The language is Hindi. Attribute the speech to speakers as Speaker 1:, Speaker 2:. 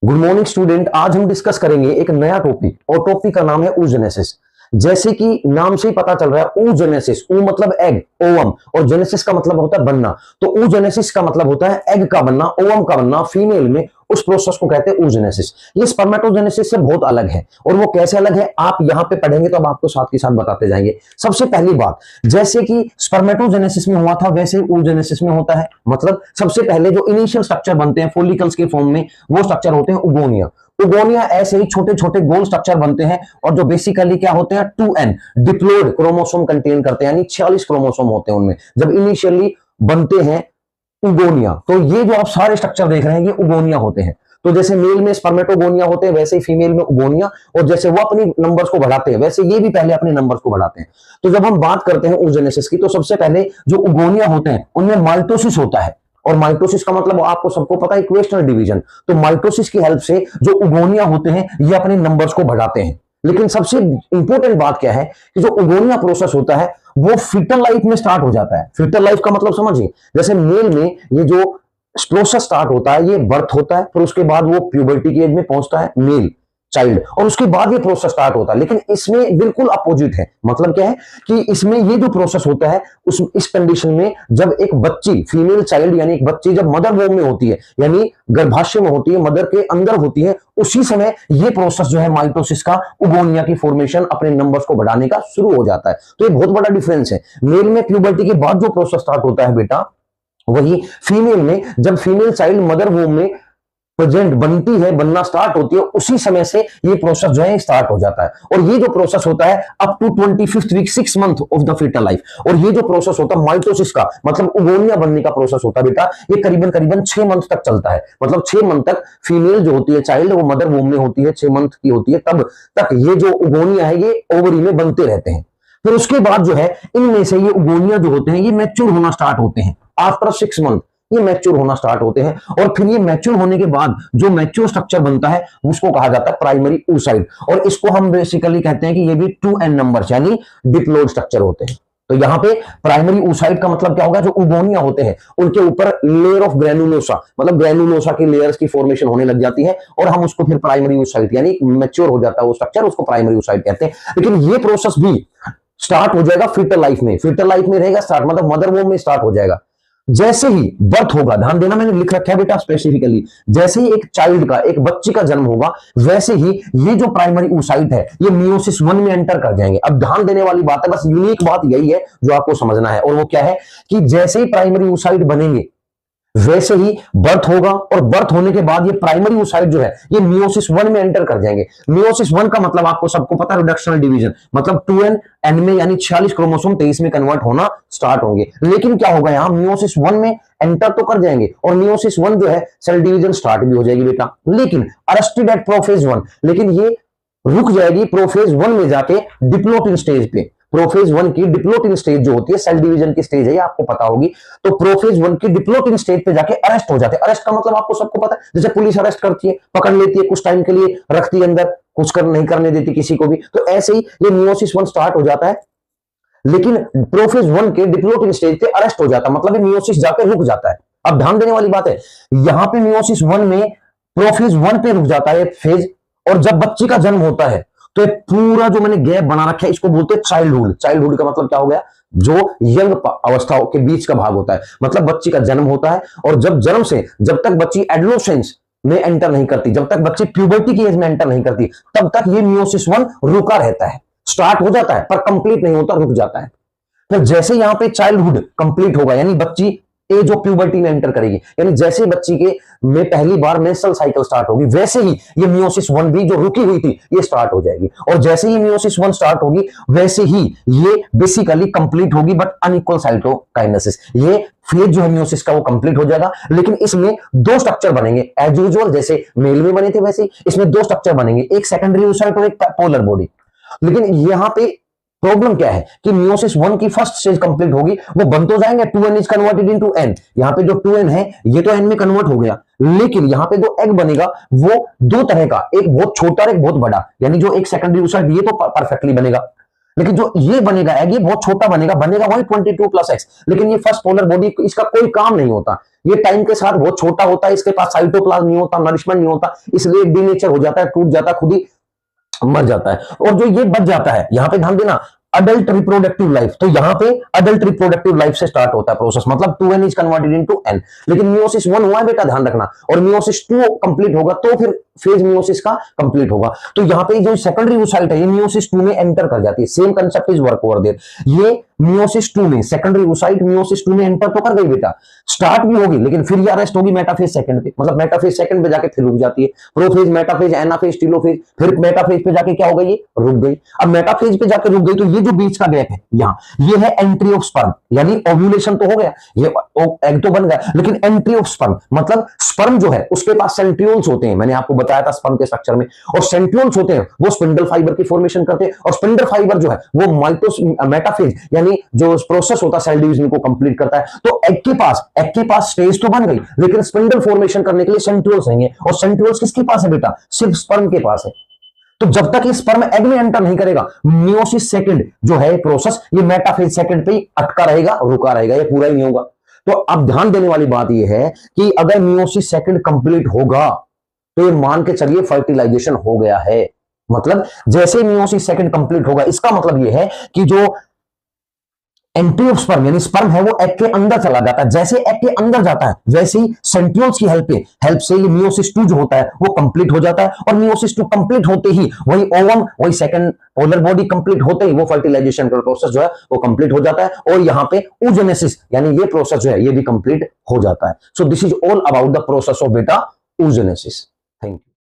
Speaker 1: Good morning student. आज हम डिस्कस करेंगे एक नया टॉपिक और टॉपिक का नाम है oogenesis। जैसे कि नाम से ही पता चल रहा है oogenesis, ऊ मतलब एग, ओवम, और जेनेसिस का मतलब होता है बनना। तो oogenesis का मतलब होता है एग का बनना, ओवम का बनना फीमेल में, उस प्रोसेस को कहते हैं oogenesis। ये स्पर्मेटोजेनेसिस से बहुत अलग है। और वो कैसे अलग है आप यहां पे पढ़ेंगे तो अब आपको साथ के साथ बताते जाएंगे। सबसे पहली बात, जैसे कि स्पर्मेटोजेनेसिस में हुआ था वैसे oogenesis में होता है। मतलब सबसे पहले जो इनिशियल स्ट्रक्चर बनते हैं फॉलिकल्स के फॉर्म में, वो स्ट्रक्चर होते हैं उगोनिया। उगोनिया ऐसे ही छोटे छोटे गोल स्ट्रक्चर बनते हैं और जो बेसिकली क्या होते हैं 2n डिप्लॉयड क्रोमोसोम कंटेन करते हैं, यानी 46 क्रोमोसोम होते हैं उनमें जब इनिशियली बनते हैं उगोनिया। तो ये जो आप सारे स्ट्रक्चर देख रहे हैं ये उगोनिया होते हैं। तो जैसे मेल में स्पर्मेटोगोनिया होते हैं वैसे ही फीमेल में उगोनिया, और जैसे वो अपनी नंबर्स को बढ़ाते हैं वैसे ये भी पहले अपने नंबर्स को बढ़ाते हैं। तो जब हम बात करते हैं oogenesis की तो सबसे पहले जो उगोनिया होते हैं उनमें माइटोसिस होता है। और माइटोसिस का मतलब आपको सबको पता है इक्वेशनल डिवीजन। तो माइटोसिस की हेल्प से जो उगोनिया होते हैं ये अपने नंबर्स को बढ़ाते हैं। लेकिन सबसे इंपॉर्टेंट बात क्या है कि जो उगोनिया प्रोसेस होता है वो फीटल लाइफ में स्टार्ट हो जाता है। फीटल लाइफ का मतलब समझिए, जैसे मेल में ये जो प्रोसेस स्टार्ट होता है ये बर्थ होता है, फिर उसके बाद वो प्यूबर्टी की एज में पहुंचता है मेल चाइल्ड, और उसके बाद ये प्रोसेस स्टार्ट होता है। लेकिन इसमें बिल्कुल अपोजिट है। मतलब क्या है कि इसमें ये जो प्रोसेस होता है इस कंडीशन में जब एक बच्ची फीमेल चाइल्ड यानी एक बच्ची जब मदर वोम में होती है यानी गर्भाशय में होती है, मदर के अंदर होती है, उसी समय ये प्रोसेस जो है माइटोसिस का उगोनिया की फॉर्मेशन अपने नंबर्स को बढ़ाने का शुरू हो जाता है। तो ये बहुत बड़ा डिफरेंस है। मेल में प्यूबर्टी के बाद जो प्रोसेस स्टार्ट होता है बेटा, वही फीमेल में जब फीमेल चाइल्ड मदर वोम में प्रेजेंट बनती है, बनना स्टार्ट होती है, उसी समय से ये प्रोसेस जो है स्टार्ट हो जाता है। और ये जो प्रोसेस होता है up to 25th week 6 month of the foetal life. और ये जो प्रोसेस होता है माइटोसिस का मतलब उगोनिया बनने का प्रोसेस होता है बेटा, ये करीबन करीबन 6 मंथ तक चलता है। मतलब 6 मंथ तक फीमेल जो होती है चाइल्ड वो मदर वोम में होती है, 6 मंथ की होती है, तब तक ये जो उगोनिया है ये ओवरी में बनते रहते हैं। फिर उसके बाद जो है इनमें से ये उगोनिया जो होते हैं ये मैच्योर होना स्टार्ट होते हैं। आफ्टर 6 मंथ ये मैच्योर होना स्टार्ट होते हैं, और फिर ये मैच्योर होने के बाद जो मैच्योर स्ट्रक्चर बनता है उसको कहा जाता है प्राइमरी oocyte। और इसको हम बेसिकली कहते हैं कि ये भी 2n नंबर्स यानी डिप्लॉयड स्ट्रक्चर होते हैं। तो यहाँ पे प्राइमरी oocyte का मतलब क्या होगा, जो उगोनिया होते हैं उनके ऊपर लेयर ऑफ ग्रेनुलोसा मतलब ग्रेनुलोसा की लेयर्स की फॉर्मेशन होने लग जाती है, और हम उसको फिर प्राइमरी oocyte यानी मैच्योर हो जाता है वो स्ट्रक्चर, उसको प्राइमरी oocyte कहते हैं। लेकिन ये प्रोसेस भी स्टार्ट हो जाएगा फीटल लाइफ में। फीटल लाइफ में रहेगा स्टार्ट, मतलब मदर वोम में स्टार्ट हो जाएगा। जैसे ही बर्थ होगा, ध्यान देना मैंने लिख रखा है बेटा स्पेसिफिकली, जैसे ही एक चाइल्ड का एक बच्ची का जन्म होगा वैसे ही ये जो प्राइमरी oocyte है ये मियोसिस 1 में एंटर कर जाएंगे। अब ध्यान देने वाली बात है, बस यूनिक बात यही है जो आपको समझना है, और वो क्या है कि जैसे ही प्राइमरी oocyte बनेंगे वैसे ही बर्थ होगा, और बर्थ होने के बाद ये प्राइमरी oocyte जो है ये मियोसिस 1 में एंटर कर जाएंगे। मियोसिस 1 का मतलब आपको सबको पता है रिडक्शनल डिवीजन, मतलब 2n n में यानी 46 क्रोमोसोम 23 में कन्वर्ट होना स्टार्ट होंगे। लेकिन क्या होगा यहां मियोसिस 1 में एंटर तो कर जाएंगे और मियोसिस 1 जो है सेल डिवीजन स्टार्ट भी हो जाएगी बेटा, लेकिन अरेस्टेड एट प्रोफेज 1। लेकिन ये रुक जाएगी प्रोफेज 1 में जाके डिप्लोटिन स्टेज पे। प्रोफेज 1 की डिप्लोटिन स्टेज जो होती है सेल डिवीजन की स्टेज है, ये आपको पता होगी। तो प्रोफेज 1 की डिप्लोटिन स्टेज पे जाके अरेस्ट हो जाते हैं। अरेस्ट का मतलब आपको सबको पता है, जैसे पुलिस अरेस्ट करती है, पकड़ लेती है, कुछ टाइम के लिए रखती है अंदर, कुछ नहीं करने देती किसी को भी। तो ऐसे ही ये मियोसिस 1 स्टार्ट हो जाता है, लेकिन प्रोफेज 1 के डिप्लोटिन स्टेज पे अरेस्ट हो जाता है, मतलब मियोसिस जाके रुक जाता है। अब ध्यान देने वाली बात है, यहां पे मियोसिस 1 में प्रोफेज 1 पे रुक जाता है फेज, और जब बच्ची का जन्म होता है तो एक पूरा जो मैंने गैप बना रखा है इसको बोलते हैं चाइल्डहुड। चाइल्डहुड का मतलब क्या हो गया, जो यंग अवस्था के बीच का भाग होता है। मतलब बच्ची का जन्म होता है और जब जन्म से जब तक बच्ची एडोलेसेंस में एंटर नहीं करती, जब तक बच्ची प्यूबर्टी की एज में एंटर नहीं करती, तब तक ये मियोसिस 1 रुका रहता है। स्टार्ट हो जाता है पर कंप्लीट नहीं होता, रुक जाता है। फिर जैसे यहां पे चाइल्डहुड कंप्लीट होगा यानी बच्ची एज ऑफ प्यूबर्टी में एंटर करेगी, यानी जैसे बच्ची के में पहली बार मेंस्ट्रुअल साइकिल स्टार्ट होगी वैसे ही ये मियोसिस 1 भी जो रुकी हुई थी ये स्टार्ट हो जाएगी। और जैसे ही मियोसिस 1 स्टार्ट होगी वैसे ही ये बेसिकली कंप्लीट होगी, बट अनइक्वल साइटोकाइनेसिस। ये फेज जो है मियोसिस का वो कंप्लीट हो जाएगा, लेकिन इसमें 2 स्ट्रक्चर बनेंगे एज यूजुअल, जैसे मेल में बने थे वैसे ही इसमें 2 स्ट्रक्चर बनेंगे, एक सेकेंडरी oocyte और एक पोलर बॉडी। लेकिन यहां पे प्रॉब्लम क्या है कि मियोसिस 1 की फर्स्ट स्टेज कंप्लीट होगी, वो बन तो जाएंगे 2n is converted into n। यहां पे जो 2n है ये तो n में कन्वर्ट हो गया, लेकिन यहां पे जो एग बनेगा वो 2 तरह का, एक बहुत छोटा और एक बहुत बड़ा। यानी जो एक सेकेंडरी oocyte ये तो परफेक्टली बनेगा, लेकिन जो ये बनेगा एग, ये बहुत छोटा बनेगा वही 22 प्लस एक्स, लेकिन ये फर्स्ट पोलर बॉडी, इसका कोई काम नहीं होता, ये टाइम के साथ बहुत छोटा होता है, इसके पास साइटोप्लाज्म नहीं होता, नरिशमेंट नहीं होता, इसलिए डीनेचर हो जाता है, टूट जाता है, खुद ही मर जाता है। और जो ये बच जाता है, यहां पे ध्यान देना, अडल्ट रिप्रोडक्टिव लाइफ, तो यहां पे अडल्ट रिप्रोडक्टिव लाइफ से स्टार्ट होता है प्रोसेस, मतलब 2n is converted into n। लेकिन मियोसिस 1 हुआ है बेटा, ध्यान रखना, और मियोसिस 2 कंप्लीट होगा तो फिर फेज मियोसिस का कंप्लीट होगा। तो यहां पे जो सेकेंडरी oocyte है, ये मियोसिस 2 में एंटर कर जाती है, same concept is work over there. ये मियोसिस 2 में सेकेंडरी oocyte मियोसिस 2 में एंटर तो कर गई बेटा, स्टार्ट भी होगी, लेकिन फिर ये अरेस्ट होगी मेटाफेज सेकंड पे, मतलब मेटाफेज सेकंड पे जाके फिर रुक जाती है, प्रोफेज, मेटाफेज, एनाफेज, टीलोफेज, फिर मेटाफेज पे जाके क्या हो गई, ये रुक गई। अब मेटाफेज पे जाके रुक गई तो ये जो बीच का गैप है यहाँ, ये है एंट्री ऑफ स्पर्म, यानी ओव्यूलेशन तो हो गया, ये एग तो बन गया, लेकिन एंट्री ऑफ स्पर्म मतलब स्पर्म जो है उसके पास सेंट्रियोल्स होते हैं, मैंने आपको बताया था स्पर्म के स्ट्रक्चर में, और सेंट्रियोल्स होते हैं वो स्पिंडल फाइबर की फॉर्मेशन करते हैं, और स्पिंडल फाइबर जो है वो मेटाफेज यानी जो प्रोसेस होता है सेल डिवीजन को कंप्लीट करता है। तो एग के पास स्टेज तो बन गई, लेकिन स्पिंडल फॉर्मेशन करने के लिए सेंट्रियोल्स नहीं है, और सेंट्रियोल्स किसके पास है बेटा, सिर्फ स्पर्म के पास है। तो जब तक ये स्पर्म एग में एंटर नहीं करेगा, मियोसिस सेकंड जो है प्रोसेस, ये मेटाफेज सेकंड पे ही अटका रहेगा, रुका रहेगा, ये पूरा ही नहीं होगा। तो अब ध्यान देने वाली बात ये है कि अगर मियोसिस सेकंड कंप्लीट होगा तो ये मान के चलिए फर्टिलाइजेशन हो गया है, मतलब जैसे मियोसिस सेकंड कंप्लीट होगा, इसका मतलब ये है कि जो एंट्री ऑफ स्पर्म यानी स्पर्म है वो एग के अंदर चला जाता है, जैसे एग के अंदर जाता है वैसे ही सेंट्रियोल्स की हेल्प से ये मियोसिस 2 जो होता है वो कंप्लीट हो जाता है, और मियोसिस 2 कंप्लीट होते ही वही ओवम, वही सेकंड पोलर बॉडी कंप्लीट होते ही वो फर्टिलाइजेशन का प्रोसेस जो है वो कंप्लीट हो जाता है, और यहां पे oogenesis यानी ये प्रोसेस जो है ये भी कंप्लीट हो जाता है। So this is all about the process of बेटा oogenesis। Thank you.